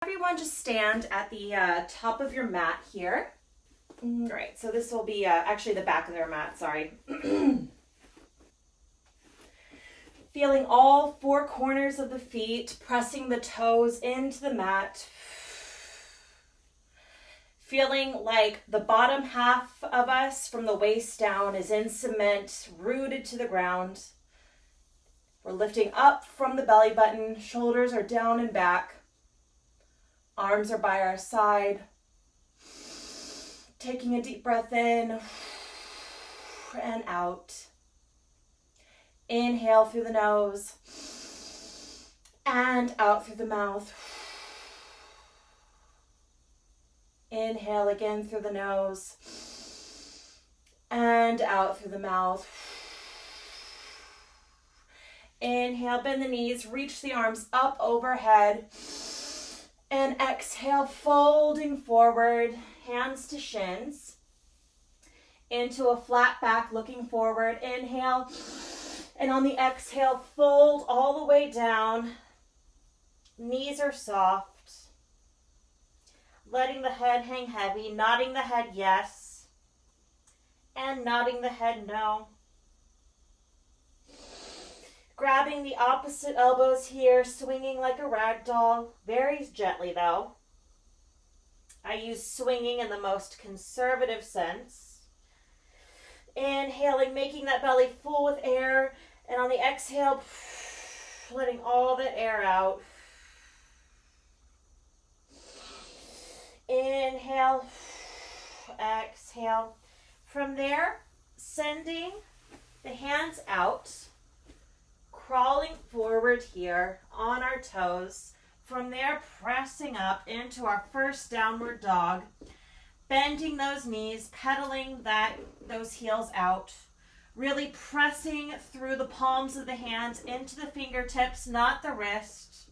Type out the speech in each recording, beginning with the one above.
Everyone just stand at the top of your mat here. Great, so this will be actually the back of their mat, sorry. Feeling all four corners of the feet, pressing the toes into the mat. Feeling like the bottom half of us from the waist down is in cement, rooted to the ground. We're lifting up from the belly button, shoulders are down and back. Arms are by our side. Taking a deep breath in and out. Inhale through the nose and out through the mouth. Inhale again through the nose and out through the mouth. Inhale, bend the knees, reach the arms up overhead. And exhale, folding forward, hands to shins. Into a flat back, looking forward. Inhale. And on the exhale, fold all the way down. Knees are soft. Letting the head hang heavy. Nodding the head yes. And nodding the head no. Grabbing the opposite elbows here, swinging like a rag doll. Very gently though. I use swinging in the most conservative sense. Inhaling, making that belly full with air. And on the exhale, letting all the air out. Inhale, exhale. From there, sending the hands out. Crawling forward here on our toes. From there, pressing up into our first downward dog. Bending those knees, pedaling those heels out. Really pressing through the palms of the hands into the fingertips, not the wrist.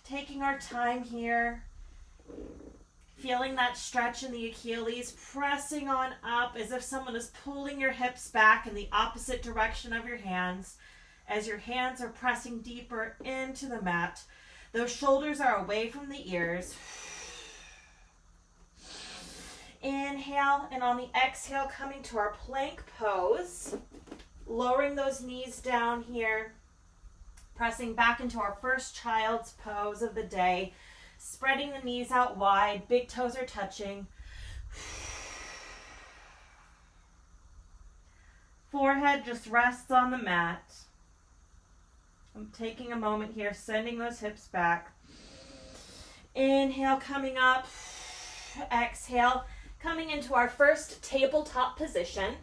Taking our time here. Feeling that stretch in the Achilles, pressing on up as if someone is pulling your hips back in the opposite direction of your hands as your hands are pressing deeper into the mat. Those shoulders are away from the ears. Inhale, and on the exhale, coming to our plank pose, lowering those knees down here, pressing back into our first child's pose of the day. Spreading the knees out wide, big toes are touching. Forehead just rests on the mat. I'm taking a moment here, sending those hips back. Inhale, coming up. Exhale, coming into our first tabletop position.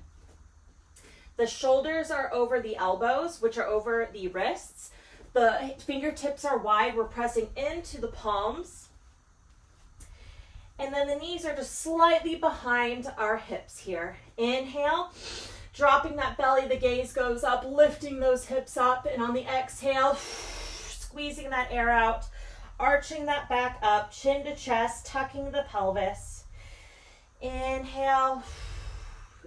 The shoulders are over the elbows, which are over the wrists. The fingertips are wide. We're pressing into the palms. And then the knees are just slightly behind our hips here. Inhale, dropping that belly, the gaze goes up, lifting those hips up. And on the exhale, squeezing that air out, arching that back up, chin to chest, tucking the pelvis. Inhale,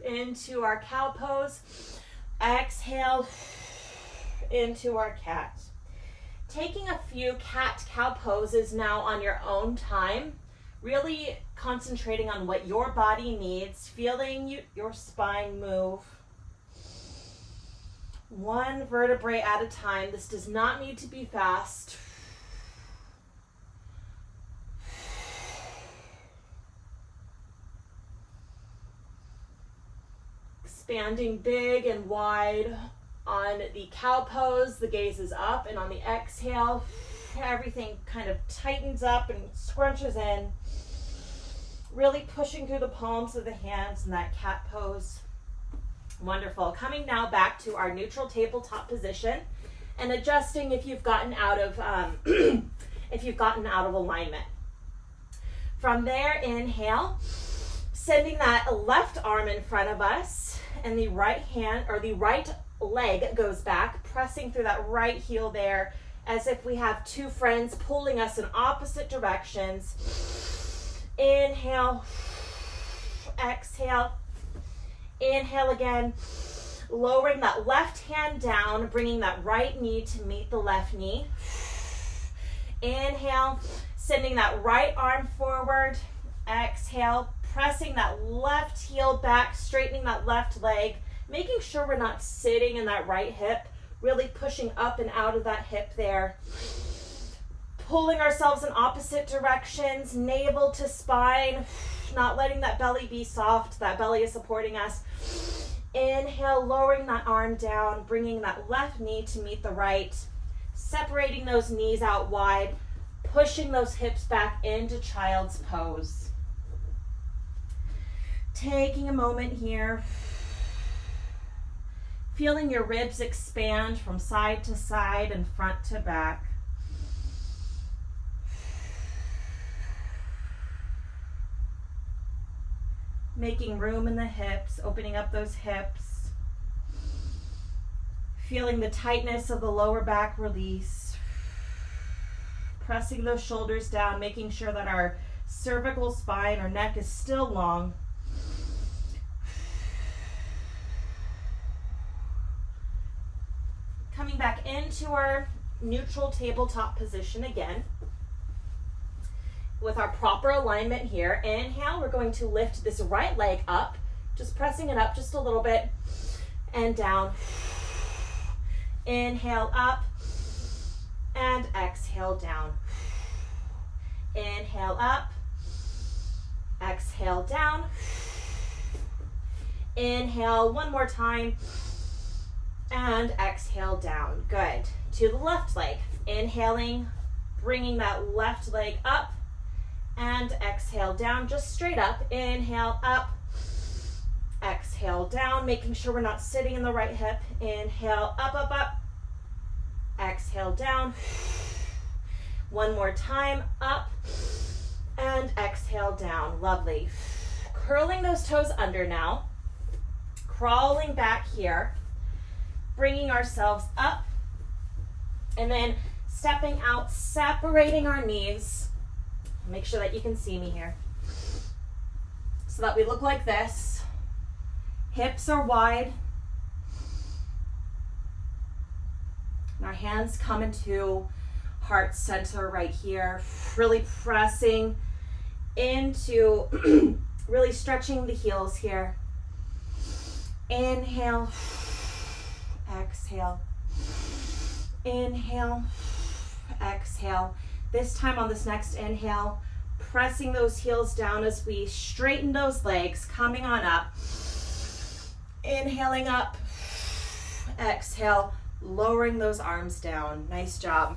into our cow pose. Exhale, into our cat. Taking a few cat-cow poses now on your own time, really concentrating on what your body needs, feeling your spine move. One vertebrae at a time. This does not need to be fast. Expanding big and wide. On the cow pose, the gaze is up, and on the exhale, everything kind of tightens up and scrunches in. Really pushing through the palms of the hands in that cat pose. Wonderful. Coming now back to our neutral tabletop position and adjusting if you've gotten out of alignment. From there, inhale, sending that left arm in front of us, and the right hand or the right leg goes back, pressing through that right heel there as if we have two friends pulling us in opposite directions. Inhale, exhale, inhale again, lowering that left hand down, bringing that right knee to meet the left knee. Inhale, sending that right arm forward. Exhale, pressing that left heel back, straightening that left leg, making sure we're not sitting in that right hip, really pushing up and out of that hip there. Pulling ourselves in opposite directions, navel to spine, not letting that belly be soft. That belly is supporting us. Inhale, lowering that arm down, bringing that left knee to meet the right, separating those knees out wide, pushing those hips back into child's pose. Taking a moment here, feeling your ribs expand from side to side and front to back. Making room in the hips, opening up those hips. Feeling the tightness of the lower back release. Pressing those shoulders down, making sure that our cervical spine, our neck is still long. Coming back into our neutral tabletop position again. With our proper alignment here. Inhale, we're going to lift this right leg up, just pressing it up just a little bit, and down. Inhale up, and exhale down. Inhale up, exhale down. Inhale one more time, and exhale down. Good. To the left leg. Inhaling, bringing that left leg up, and exhale down, just straight up. Inhale up, exhale down, making sure we're not sitting in the right hip. Inhale up, up, up, exhale down. One more time, up, and exhale down. Lovely. Curling those toes under now, crawling back here, bringing ourselves up, and then stepping out, separating our knees. Make sure that you can see me here. So that we look like this. Hips are wide. And our hands come into heart center right here. Really pressing into, really stretching the heels here. Inhale, exhale. Inhale, exhale. This time on this next inhale, pressing those heels down as we straighten those legs, coming on up. Inhaling up, exhale, lowering those arms down. Nice job.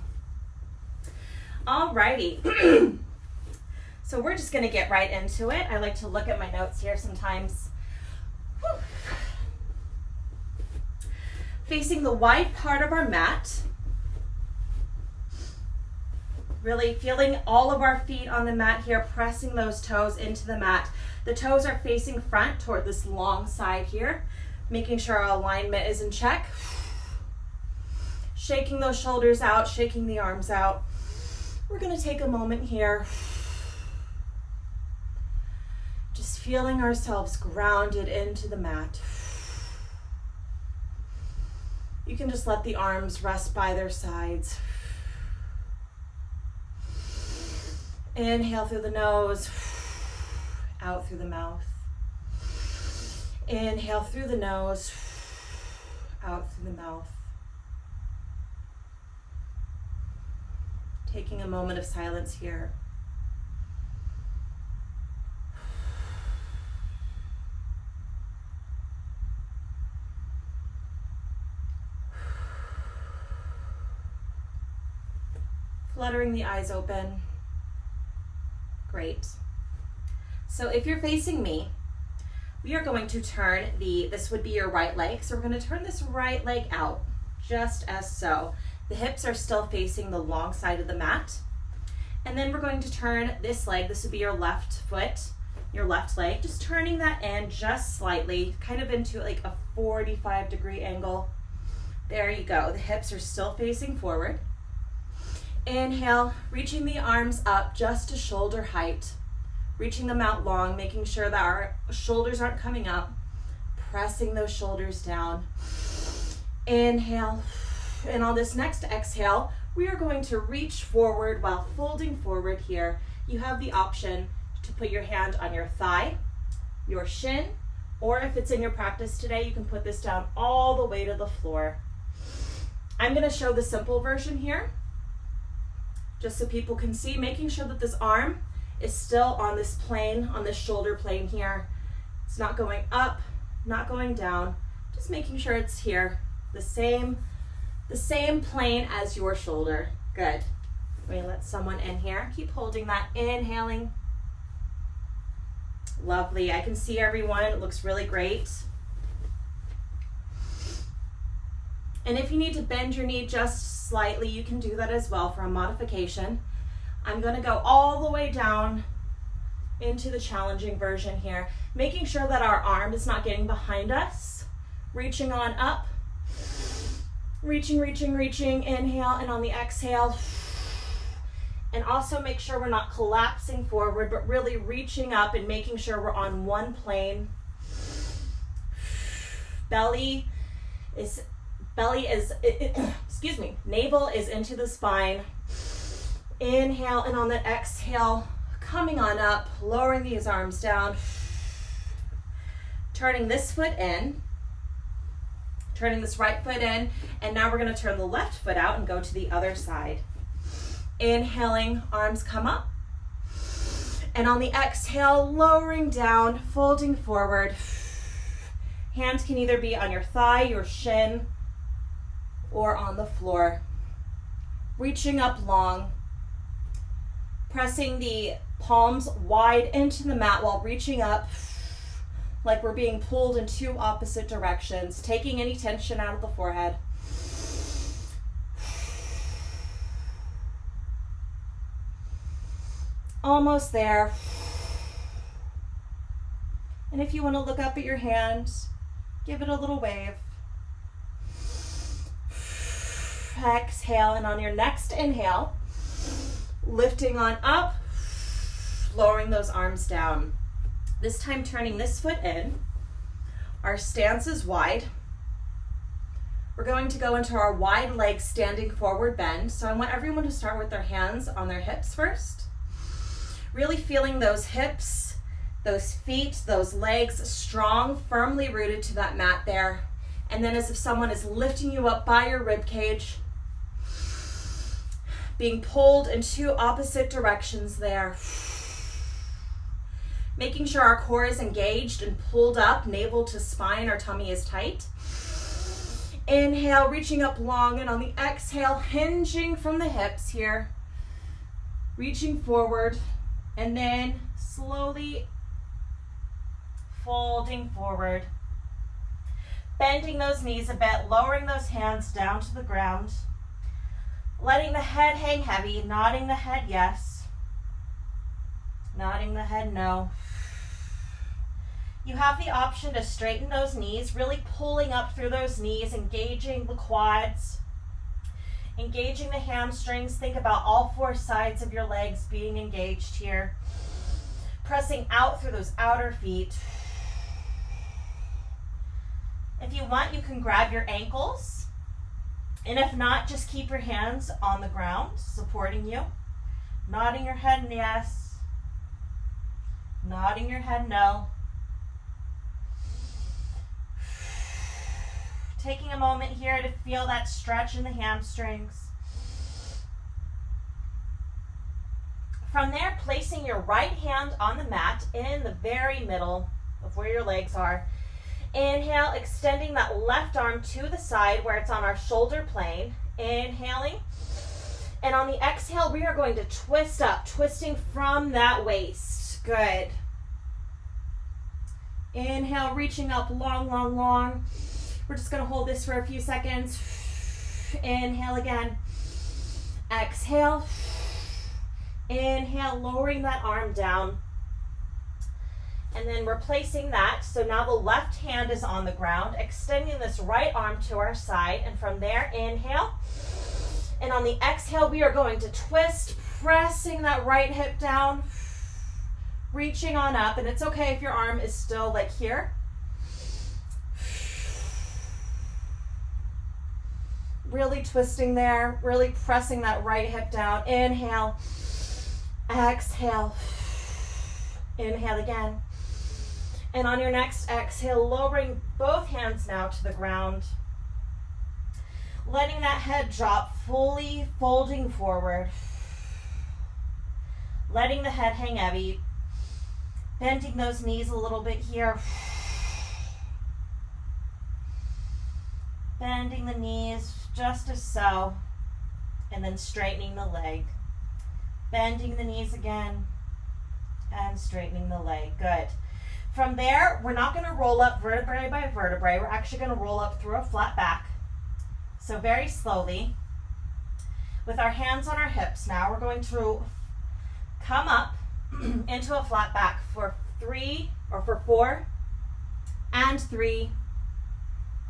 Alrighty. So we're just gonna get right into it. I like to look at my notes here sometimes. Whew. Facing the wide part of our mat. Really feeling all of our feet on the mat here, pressing those toes into the mat. The toes are facing front toward this long side here, making sure our alignment is in check. Shaking those shoulders out, shaking the arms out. We're gonna take a moment here. Just feeling ourselves grounded into the mat. You can just let the arms rest by their sides. Inhale through the nose, out through the mouth. Inhale through the nose, out through the mouth. Taking a moment of silence here. Fluttering the eyes open. Great. So if you're facing me, we are going to turn this would be your right leg. So we're going to turn this right leg out, just as so. The hips are still facing the long side of the mat. And then we're going to turn this leg, this would be your left foot, your left leg, just turning that in just slightly, kind of into like a 45-degree angle. There you go. The hips are still facing forward. Inhale, reaching the arms up just to shoulder height, reaching them out long, making sure that our shoulders aren't coming up, pressing those shoulders down. Inhale, and on this next exhale, we are going to reach forward while folding forward here. You have the option to put your hand on your thigh, your shin, or if it's in your practice today, you can put this down all the way to the floor. I'm going to show the simple version here, just so people can see, making sure that this arm is still on this plane, on this shoulder plane here. It's not going up, not going down, just making sure it's here, the same plane as your shoulder. Good. Let me let someone in here. Keep holding that, inhaling. Lovely. I can see everyone. It looks really great. And if you need to bend your knee just slightly, you can do that as well for a modification. I'm going to go all the way down into the challenging version here, making sure that our arm is not getting behind us. Reaching on up. Reaching, reaching, reaching. Inhale, and on the exhale. And also make sure we're not collapsing forward, but really reaching up and making sure we're on one plane. Belly is, navel is into the spine. Inhale, and on the exhale, coming on up, lowering these arms down. Turning this foot in. Turning this right foot in, and now we're going to turn the left foot out and go to the other side. Inhaling, arms come up. And on the exhale, lowering down, folding forward. Hands can either be on your thigh, your shin, or on the floor. Reaching up long. Pressing the palms wide into the mat while reaching up, like we're being pulled in two opposite directions, taking any tension out of the forehead. Almost there. And if you want to look up at your hands, give it a little wave. Exhale, and on your next inhale, lifting on up, lowering those arms down. This time turning this foot in. Our stance is wide. We're going to go into our wide leg standing forward bend. So I want everyone to start with their hands on their hips first. Really feeling those hips, those feet, those legs strong, firmly rooted to that mat there. And then as if someone is lifting you up by your rib cage, being pulled in two opposite directions there. Making sure our core is engaged and pulled up, navel to spine, our tummy is tight. Inhale, reaching up long, and on the exhale, hinging from the hips here. Reaching forward, and then slowly folding forward. Bending those knees a bit, lowering those hands down to the ground. Letting the head hang heavy, nodding the head yes. Nodding the head no. You have the option to straighten those knees, really pulling up through those knees, engaging the quads, engaging the hamstrings. Think about all four sides of your legs being engaged here. Pressing out through those outer feet. If you want, you can grab your ankles. And if not, just keep your hands on the ground, supporting you. Nodding your head yes. Nodding your head no. Taking a moment here to feel that stretch in the hamstrings. From there, placing your right hand on the mat in the very middle of where your legs are. Inhale, extending that left arm to the side where it's on our shoulder plane. Inhaling. And on the exhale, we are going to twist up, twisting from that waist. Good. Inhale, reaching up long, long, long. We're just going to hold this for a few seconds. Inhale again. Exhale. Inhale, lowering that arm down. And then replacing that. So now the left hand is on the ground, extending this right arm to our side. And from there, inhale. And on the exhale, we are going to twist, pressing that right hip down, reaching on up. And it's okay if your arm is still like here. Really twisting there, really pressing that right hip down. Inhale, exhale, inhale again. And on your next exhale, lowering both hands now to the ground. Letting that head drop, fully folding forward. Letting the head hang heavy. Bending those knees a little bit here. Bending the knees just as so. And then straightening the leg. Bending the knees again. And straightening the leg. Good. From there, we're not going to roll up vertebrae by vertebrae. We're actually going to roll up through a flat back. So very slowly, with our hands on our hips now, we're going to come up into a flat back for 4 and 3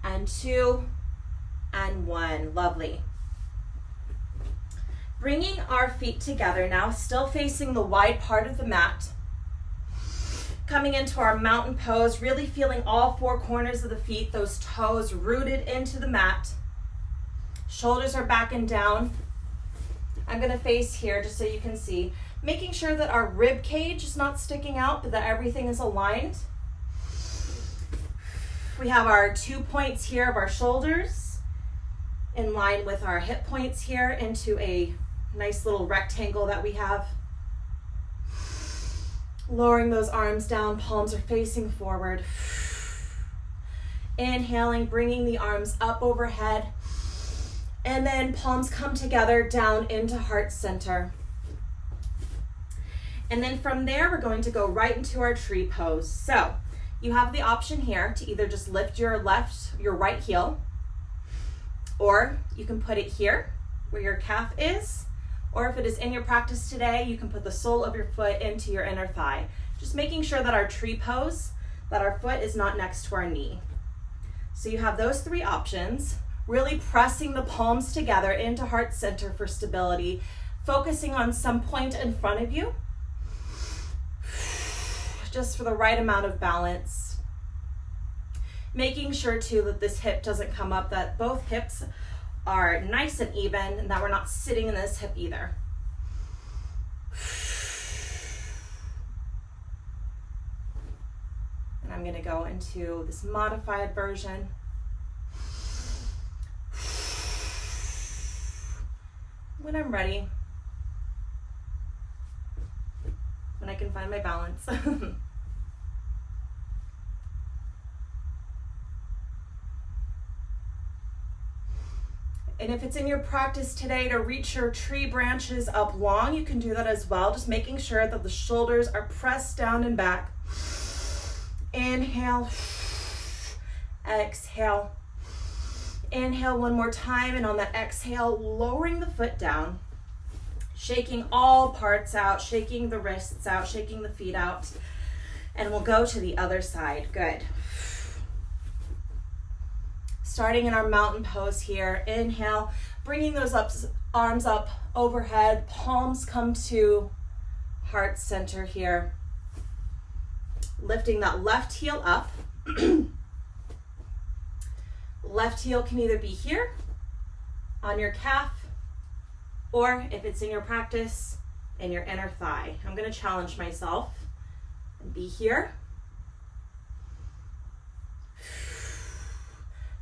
and 2 and 1. Lovely. Bringing our feet together now, still facing the wide part of the mat. Coming into our mountain pose, really feeling all 4 corners of the feet, those toes rooted into the mat. Shoulders are back and down. I'm going to face here just so you can see. Making sure that our rib cage is not sticking out, but that everything is aligned. We have our 2 points here of our shoulders in line with our hip points here into a nice little rectangle that we have. Lowering those arms down, palms are facing forward. Inhaling, bringing the arms up overhead. And then palms come together down into heart center. And then from there, we're going to go right into our tree pose. So you have the option here to either just lift your right heel, or you can put it here where your calf is, or if it is in your practice today, you can put the sole of your foot into your inner thigh. Just making sure that our tree pose, that our foot is not next to our knee. So you have those 3 options. Really pressing the palms together into heart center for stability, focusing on some point in front of you, just for the right amount of balance. Making sure too that this hip doesn't come up, that both hips are nice and even, and that we're not sitting in this hip either. And I'm gonna go into this modified version. When I'm ready, when I can find my balance. And if it's in your practice today to reach your tree branches up long, you can do that as well. Just making sure that the shoulders are pressed down and back. Inhale, exhale. Inhale one more time, and on that exhale, lowering the foot down, shaking all parts out, shaking the wrists out, shaking the feet out, and we'll go to the other side. Good. Starting in our mountain pose here, inhale, bringing those arms up overhead, palms come to heart center here. Lifting that left heel up. Left heel can either be here on your calf, or if it's in your practice, in your inner thigh. I'm going to challenge myself and be here.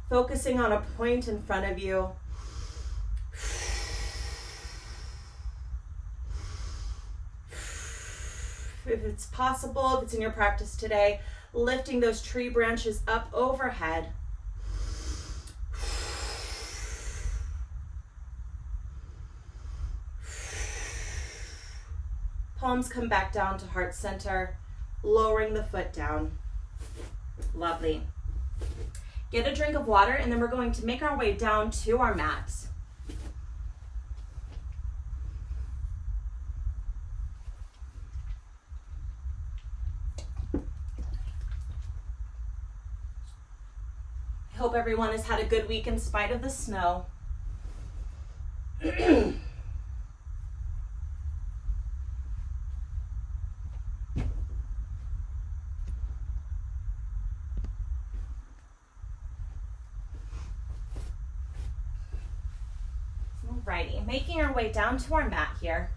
Focusing on a point in front of you. If it's possible, if it's in your practice today, lifting those tree branches up overhead. Palms come back down to heart center, lowering the foot down. Lovely. Get a drink of water, and then we're going to make our way down to our mats. I hope everyone has had a good week in spite of the snow. Alrighty, making our way down to our mat here.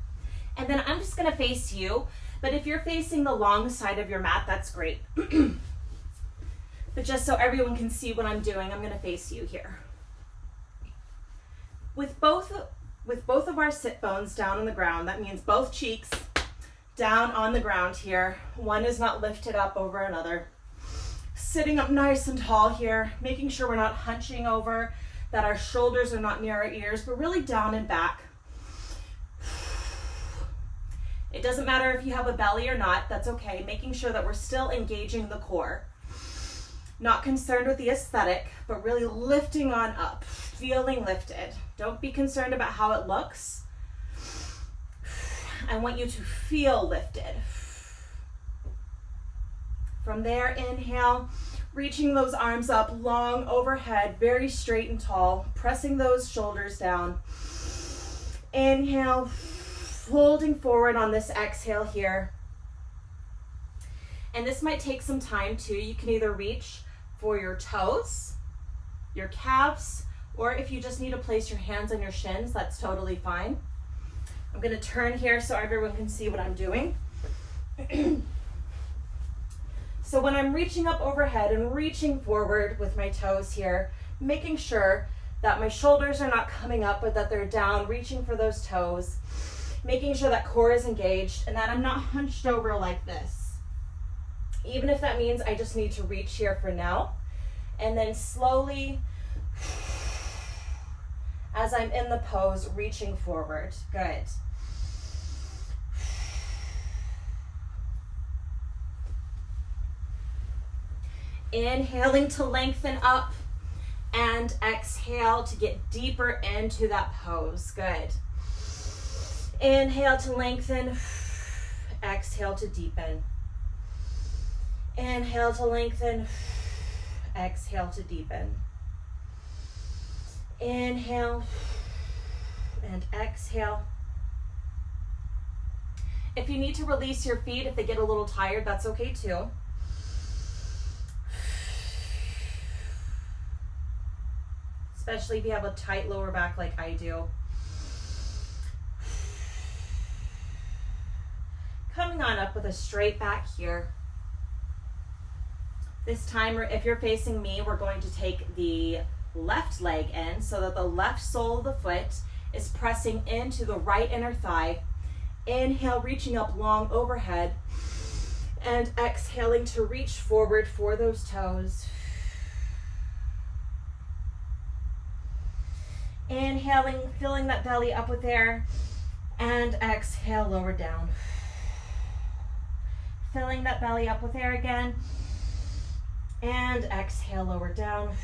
And then I'm just gonna face you, but if you're facing the long side of your mat, that's great. But just so everyone can see what I'm doing, I'm gonna face you here. With both of our sit bones down on the ground, that means both cheeks down on the ground here. One is not lifted up over another. Sitting up nice and tall here, making sure we're not hunching over, that our shoulders are not near our ears, but really down and back. It doesn't matter if you have a belly or not, that's okay. Making sure that we're still engaging the core. Not concerned with the aesthetic, but really lifting on up, feeling lifted. Don't be concerned about how it looks. I want you to feel lifted. From there, inhale, reaching those arms up long overhead, very straight and tall, pressing those shoulders down. Inhale, folding forward on this exhale here. And this might take some time too. You can either reach for your toes, your calves, or if you just need to place your hands on your shins, that's totally fine. I'm gonna turn here so everyone can see what I'm doing. So when I'm reaching up overhead and reaching forward with my toes here, making sure that my shoulders are not coming up, but that they're down, reaching for those toes, making sure that core is engaged and that I'm not hunched over like this. Even if that means I just need to reach here for now. And then slowly, as I'm in the pose, reaching forward. Good. Inhaling to lengthen up and exhale to get deeper into that pose. Good. Inhale to lengthen, exhale to deepen. Inhale to lengthen, exhale to deepen. Inhale and exhale. If you need to release your feet, if they get a little tired, that's okay too. Especially if you have a tight lower back like I do. Coming on up with a straight back here. This time, if you're facing me, we're going to take the left leg in so that the left sole of the foot is pressing into the right inner thigh. Inhale, reaching up long overhead, and exhaling to reach forward for those toes. Inhaling, filling that belly up with air, and exhale, lower down. Filling that belly up with air again. And exhale, lower down.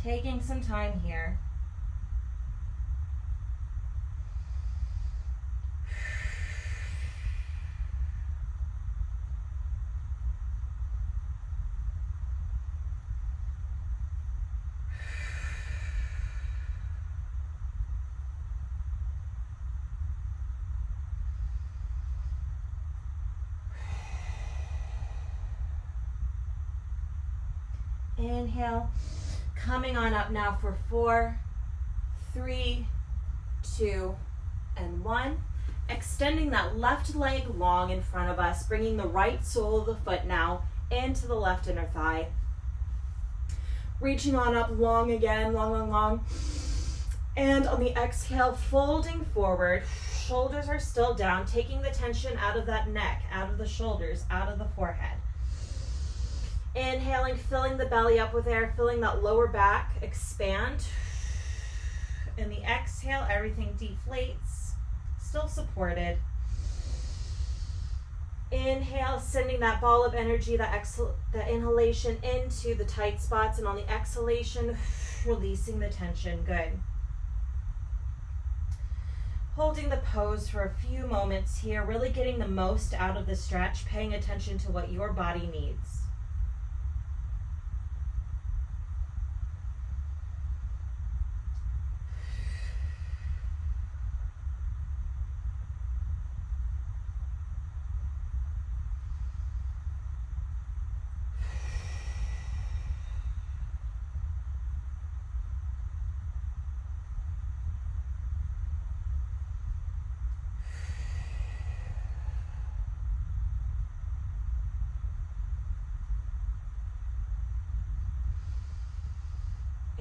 Taking some time here. Inhale, coming on up now for 4, 3, 2, and 1. Extending that left leg long in front of us, bringing the right sole of the foot now into the left inner thigh. Reaching on up long again, long, long, long. And on the exhale, folding forward. Shoulders are still down, taking the tension out of that neck, out of the shoulders, out of the forehead. Inhaling, filling the belly up with air, filling that lower back, expand. In the exhale, everything deflates, still supported. Inhale, sending that ball of energy, that inhalation into the tight spots, and on the exhalation, releasing the tension. Good. Holding the pose for a few moments here, really getting the most out of the stretch, paying attention to what your body needs.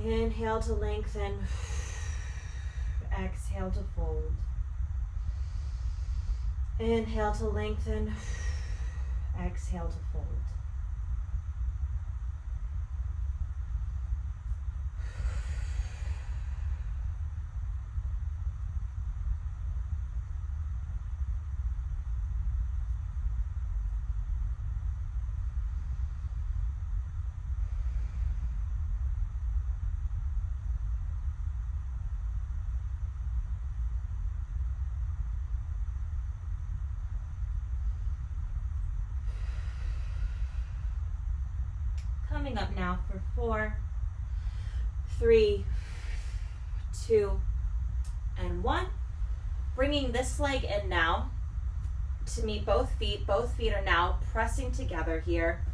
Inhale to lengthen. Exhale to fold. Inhale to lengthen. Exhale to fold. Coming up now for 4, 3, 2, and 1. Bringing this leg in now to meet both feet. Both feet are now pressing together here.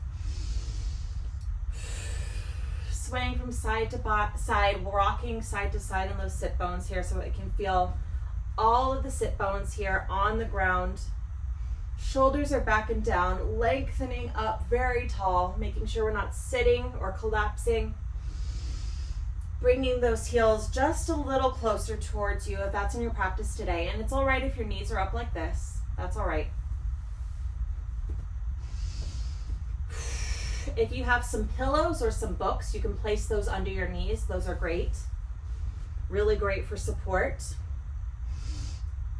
Swaying from side to side, rocking side to side on those sit bones here so it can feel all of the sit bones here on the ground. Shoulders are back and down, lengthening up very tall, making sure we're not sitting or collapsing. Bringing those heels just a little closer towards you if that's in your practice today. And it's all right if your knees are up like this. That's all right. If you have some pillows or some books, you can place those under your knees. Those are great. Really great for support.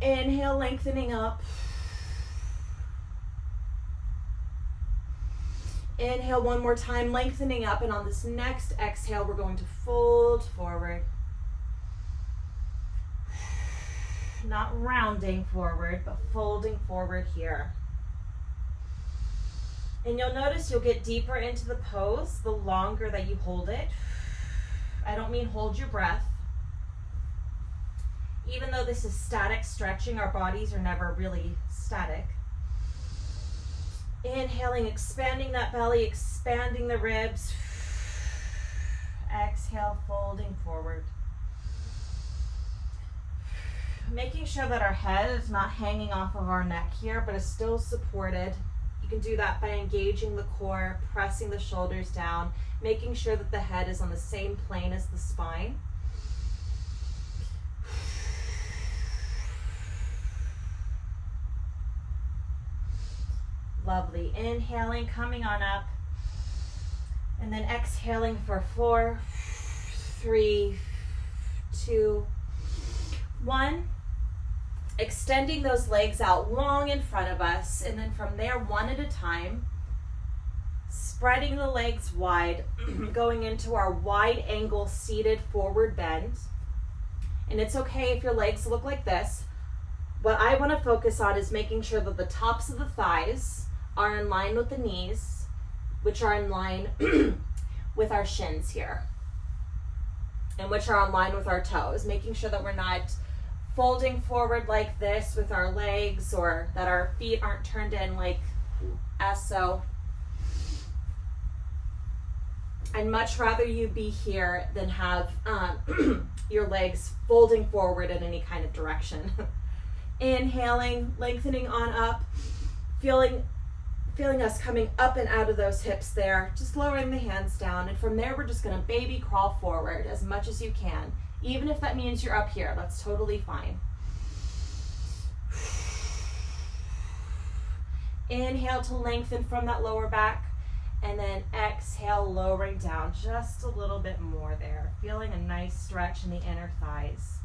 Inhale, lengthening up. Inhale one more time, lengthening up, and on this next exhale, we're going to fold forward. Not rounding forward, but folding forward here. And you'll notice you'll get deeper into the pose the longer that you hold it. I don't mean hold your breath. Even though this is static stretching, our bodies are never really static. Inhaling, expanding that belly, expanding the ribs. Exhale, folding forward. Making sure that our head is not hanging off of our neck here, but is still supported. You can do that by engaging the core, pressing the shoulders down, making sure that the head is on the same plane as the spine. Lovely. Inhaling, coming on up, and then exhaling for 4, 3, 2, 1. Extending those legs out long in front of us, and then from there, one at a time, spreading the legs wide, going into our wide angle seated forward bend. And it's okay if your legs look like this. What I want to focus on is making sure that the tops of the thighs are in line with the knees, which are in line with our shins here, and which are in line with our toes, making sure that we're not folding forward like this with our legs, or that our feet aren't turned in like so. I'd much rather you be here than have your legs folding forward in any kind of direction. Inhaling, lengthening on up, feeling us coming up and out of those hips there, just lowering the hands down, and from there we're just going to baby crawl forward as much as you can. Even if that means you're up here, that's totally fine. Inhale to lengthen from that lower back, and then exhale, lowering down just a little bit more there, feeling a nice stretch in the inner thighs.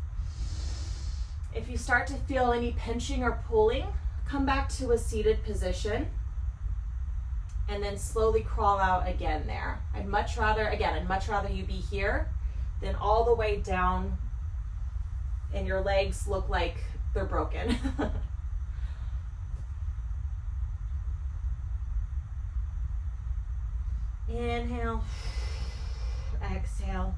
If you start to feel any pinching or pulling, come back to a seated position, and then slowly crawl out again there. I'd much rather you be here than all the way down and your legs look like they're broken. Inhale, exhale.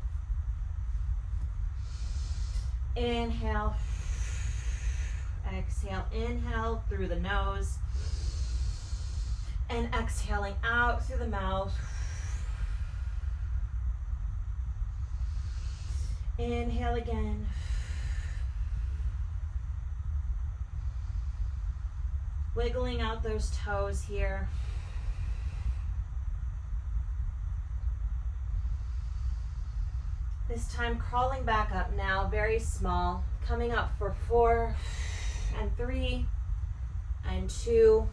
Inhale, exhale. Inhale through the nose, and exhaling out through the mouth. Inhale again. Wiggling out those toes here. This time crawling back up now, very small, coming up for 4 and 3 and 2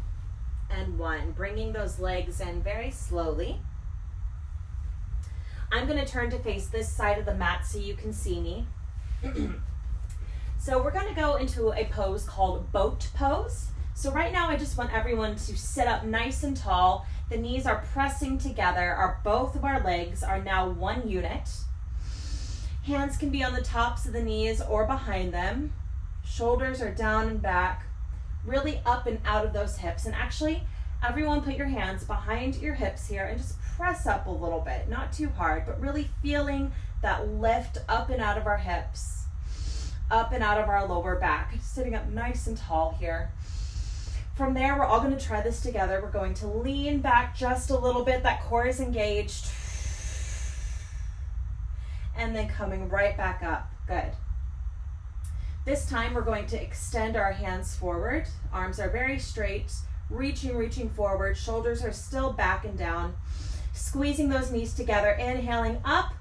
and 1. Bringing those legs in very slowly. I'm going to turn to face this side of the mat so you can see me. So we're going to go into a pose called boat pose. So right now I just want everyone to sit up nice and tall. The knees are pressing together. Both of our legs are now one unit. Hands can be on the tops of the knees or behind them. Shoulders are down and back, really up and out of those hips. And actually, everyone put your hands behind your hips here and just press up a little bit, not too hard, but really feeling that lift up and out of our hips, up and out of our lower back. Sitting up nice and tall here. From there, we're all going to try this together. We're going to lean back just a little bit. That core is engaged. And then coming right back up. Good. This time, we're going to extend our hands forward. Arms are very straight. Reaching forward. Shoulders are still back and down. Squeezing those knees together. Inhaling up.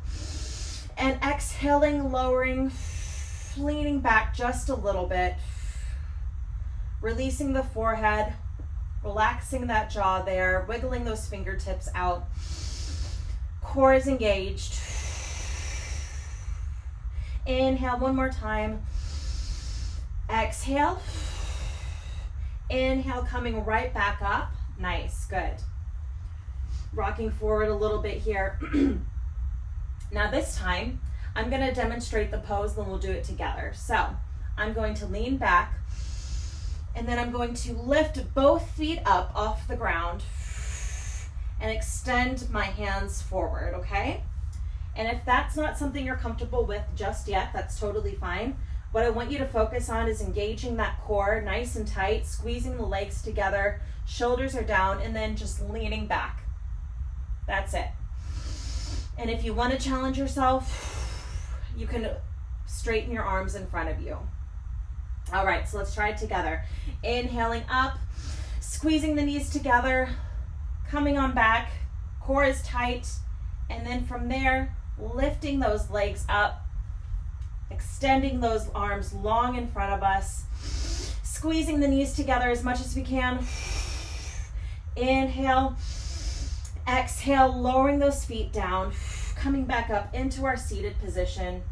And exhaling, lowering. Leaning back just a little bit. Releasing the forehead, relaxing that jaw there, wiggling those fingertips out. Core is engaged. Inhale one more time. Exhale. Inhale, coming right back up. Nice, good. Rocking forward a little bit here. Now this time, I'm going to demonstrate the pose, then we'll do it together. So I'm going to lean back. And then I'm going to lift both feet up off the ground and extend my hands forward, okay? And if that's not something you're comfortable with just yet, that's totally fine. What I want you to focus on is engaging that core nice and tight, squeezing the legs together, shoulders are down, and then just leaning back. That's it. And if you want to challenge yourself, you can straighten your arms in front of you. All right, so let's try it together. Inhaling up, squeezing the knees together, coming on back, core is tight, and then from there, lifting those legs up, extending those arms long in front of us, squeezing the knees together as much as we can. Inhale, exhale, lowering those feet down, coming back up into our seated position.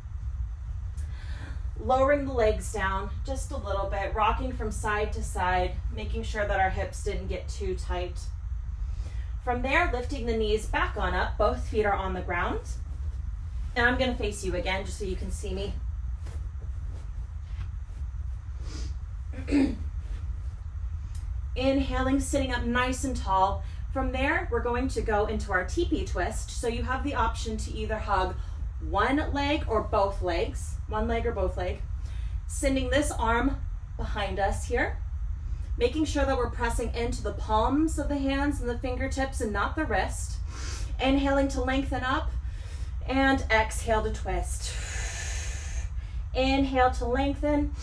Lowering the legs down just a little bit, rocking from side to side, making sure that our hips didn't get too tight. From there, lifting the knees back on up, both feet are on the ground. And I'm going to face you again just so you can see me. Inhaling, sitting up nice and tall. From there, we're going to go into our teepee twist. So you have the option to either hug one leg or both legs, one leg or both leg. Sending this arm behind us here, making sure that we're pressing into the palms of the hands and the fingertips and not the wrist. Inhaling to lengthen up and exhale to twist. Inhale to lengthen,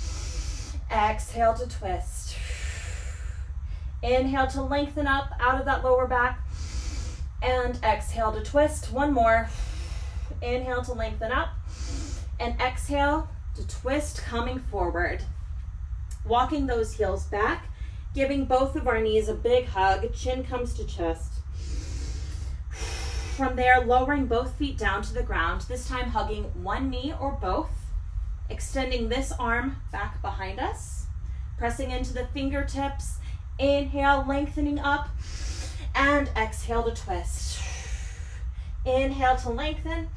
exhale to twist. Inhale to lengthen up out of that lower back and exhale to twist. One more. Inhale to lengthen up and exhale to twist, coming forward. Walking those heels back, giving both of our knees a big hug, chin comes to chest. From there, lowering both feet down to the ground, this time hugging one knee or both, extending this arm back behind us, pressing into the fingertips. Inhale, lengthening up, and exhale to twist. Inhale to lengthen,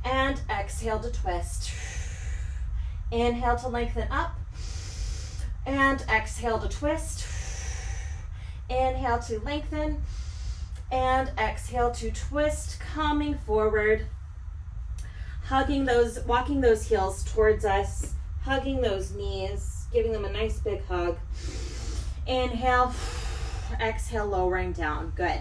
and exhale to twist. Inhale to lengthen up, and exhale to twist. Inhale to lengthen, and exhale to twist, coming forward. Hugging those, walking those heels towards us, hugging those knees, giving them a nice big hug. Inhale, exhale, lowering down. Good.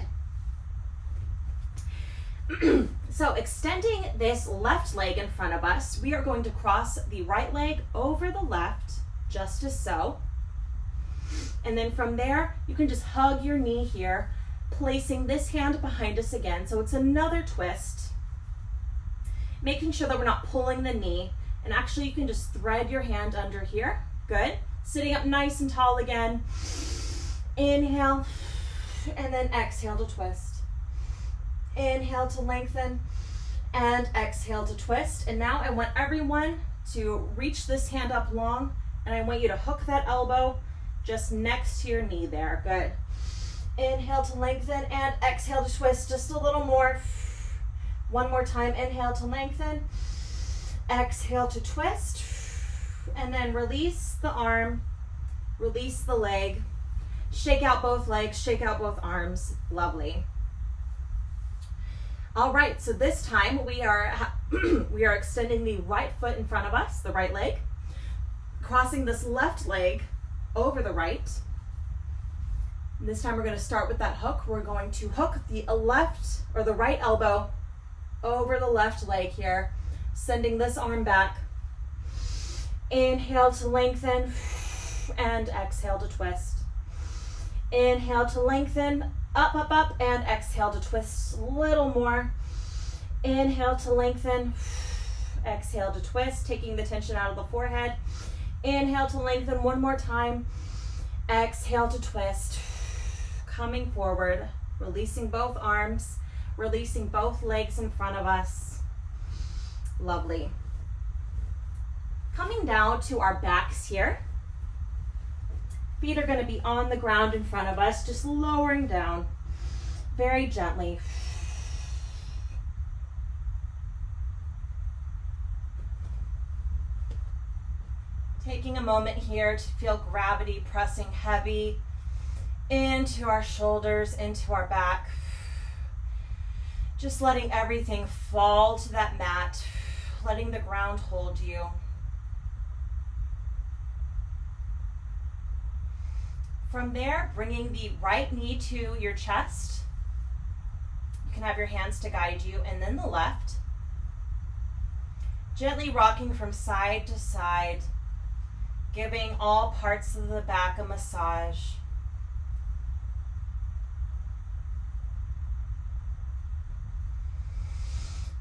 So extending this left leg in front of us, we are going to cross the right leg over the left, just as so. And then from there, you can just hug your knee here, placing this hand behind us again. So it's another twist. making sure that we're not pulling the knee. And actually you can just thread your hand under here. Good. Sitting up nice and tall again. Inhale, and then exhale to twist. Inhale to lengthen, and exhale to twist. And now I want everyone to reach this hand up long, and I want you to hook that elbow just next to your knee there. Good. Inhale to lengthen, and exhale to twist. Just a little more. One more time. Inhale to lengthen, exhale to twist, and then release the arm, release the leg. Shake out both legs, shake out both arms. Lovely. All right, so this time we are extending the right foot in front of us, the right leg, crossing this left leg over the right. And this time we're going to start with that hook. We're going to hook the left or the right elbow over the left leg here, sending this arm back. Inhale to lengthen, and exhale to twist. Inhale to lengthen, up, up, up, and exhale to twist a little more. Inhale to lengthen, exhale to twist, taking the tension out of the forehead. Inhale to lengthen one more time. Exhale to twist, coming forward, releasing both arms, releasing both legs in front of us. Lovely. Coming down to our backs here. Feet are going to be on the ground in front of us, just lowering down very gently. Taking a moment here to feel gravity pressing heavy into our shoulders, into our back. Just letting everything fall to that mat, letting the ground hold you. From there, bringing the right knee to your chest. You can have your hands to guide you, and then the left. Gently rocking from side to side, giving all parts of the back a massage.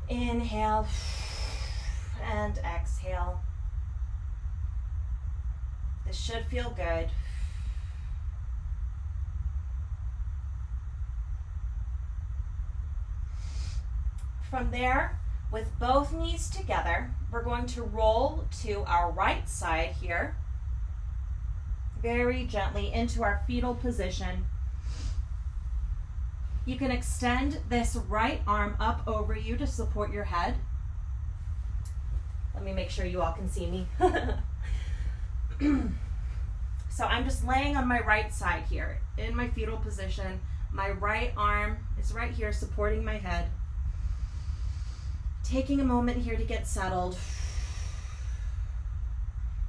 Inhale and exhale. This should feel good. From there, with both knees together, we're going to roll to our right side here, very gently into our fetal position. You can extend this right arm up over you to support your head. Let me make sure you all can see me. So I'm just laying on my right side here in my fetal position. My right arm is right here supporting my head. Taking a moment here to get settled.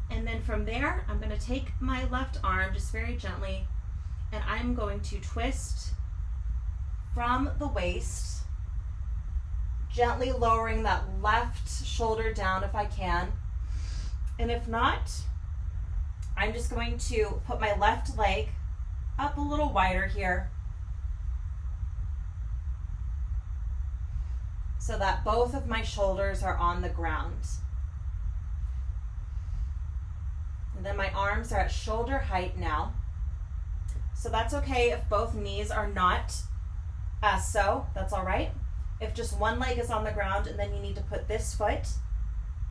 And then from there, I'm going to take my left arm just very gently, and I'm going to twist from the waist, gently lowering that left shoulder down if I can. And if not, I'm just going to put my left leg up a little wider here, so that both of my shoulders are on the ground. And then my arms are at shoulder height now. So that's okay if both knees are not so, that's all right. If just one leg is on the ground and then you need to put this foot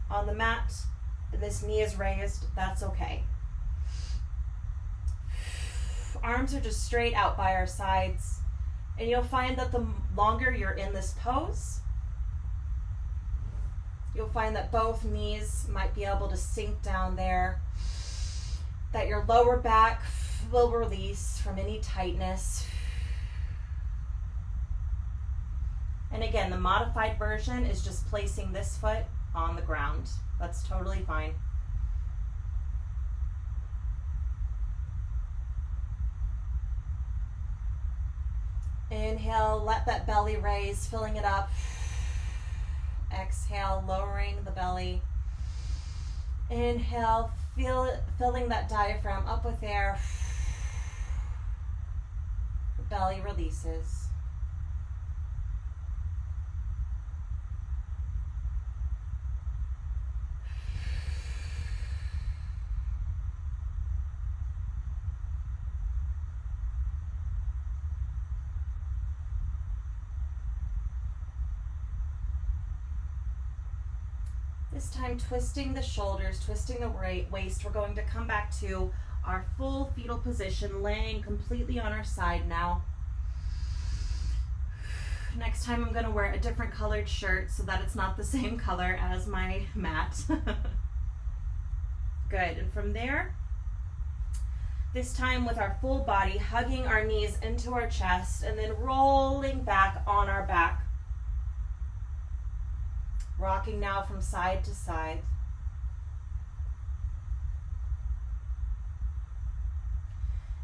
on the mat and this knee is raised, that's okay. Arms are just straight out by our sides. And you'll find that the longer you're in this pose, you'll find that both knees might be able to sink down there, that your lower back will release from any tightness. And again, the modified version is just placing this foot on the ground. That's totally fine. Inhale, let that belly raise, filling it up. Exhale, lowering the belly. Inhale, filling that diaphragm up with air. The belly releases. This time twisting the shoulders, twisting the waist. We're going to come back to our full fetal position, laying completely on our side now. Next time I'm going to wear a different colored shirt so that it's not the same color as my mat. Good. And from there, this time with our full body, hugging our knees into our chest and then rolling back on our back. Rocking now from side to side.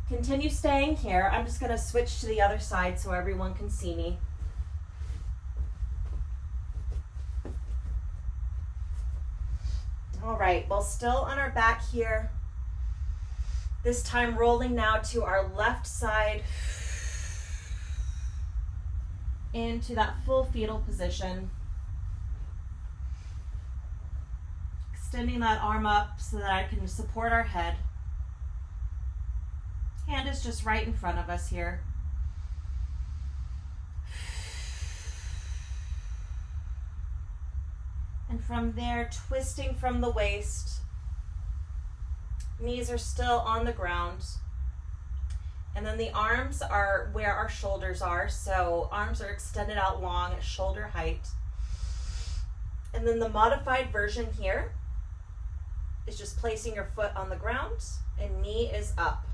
Continue staying here. I'm just going to switch to the other side so everyone can see me. All right, well, still on our back here. This time rolling now to our left side into that full fetal position. Extending that arm up so that I can support our head. Hand is just right in front of us here. And from there, twisting from the waist. Knees are still on the ground. And then the arms are where our shoulders are. So arms are extended out long at shoulder height. And then the modified version here is just placing your foot on the ground and knee is up.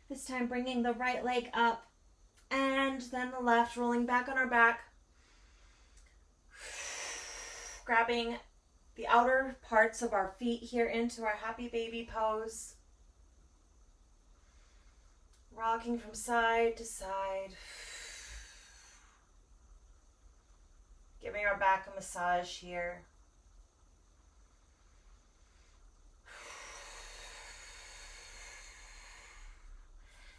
This time bringing the right leg up and then the left, rolling back on our back. Grabbing the outer parts of our feet here into our happy baby pose. Rocking from side to side. Giving our back a massage here.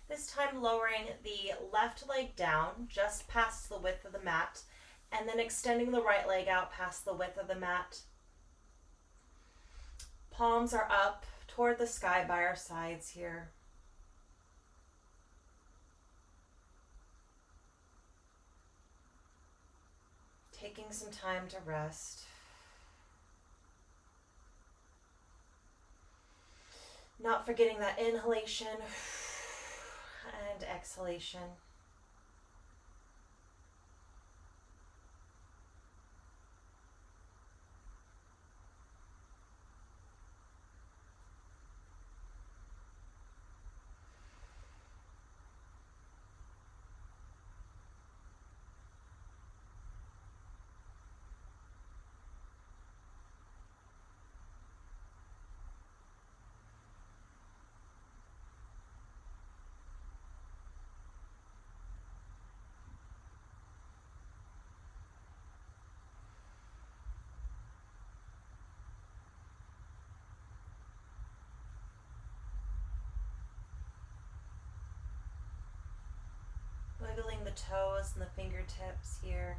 This time lowering the left leg down just past the width of the mat and then extending the right leg out past the width of the mat. Palms are up toward the sky by our sides here. Taking some time to rest. Not forgetting that inhalation and exhalation. Wiggling the toes and the fingertips here.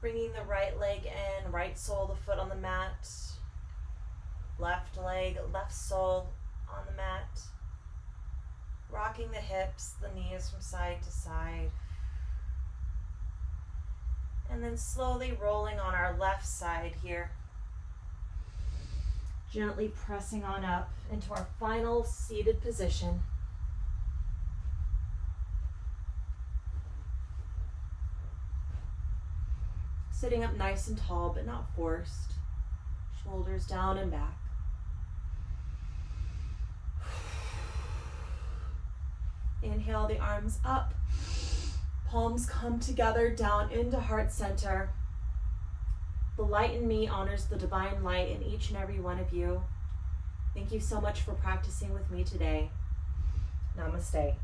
Bringing the right leg in, right sole of the foot on the mat. Left leg, left sole on the mat. Rocking the hips, the knees from side to side. And then slowly rolling on our left side here. Gently pressing on up into our final seated position. Sitting up nice and tall, but not forced. Shoulders down and back. Inhale the arms up. Palms come together down into heart center. The light in me honors the divine light in each and every one of you. Thank you so much for practicing with me today. Namaste.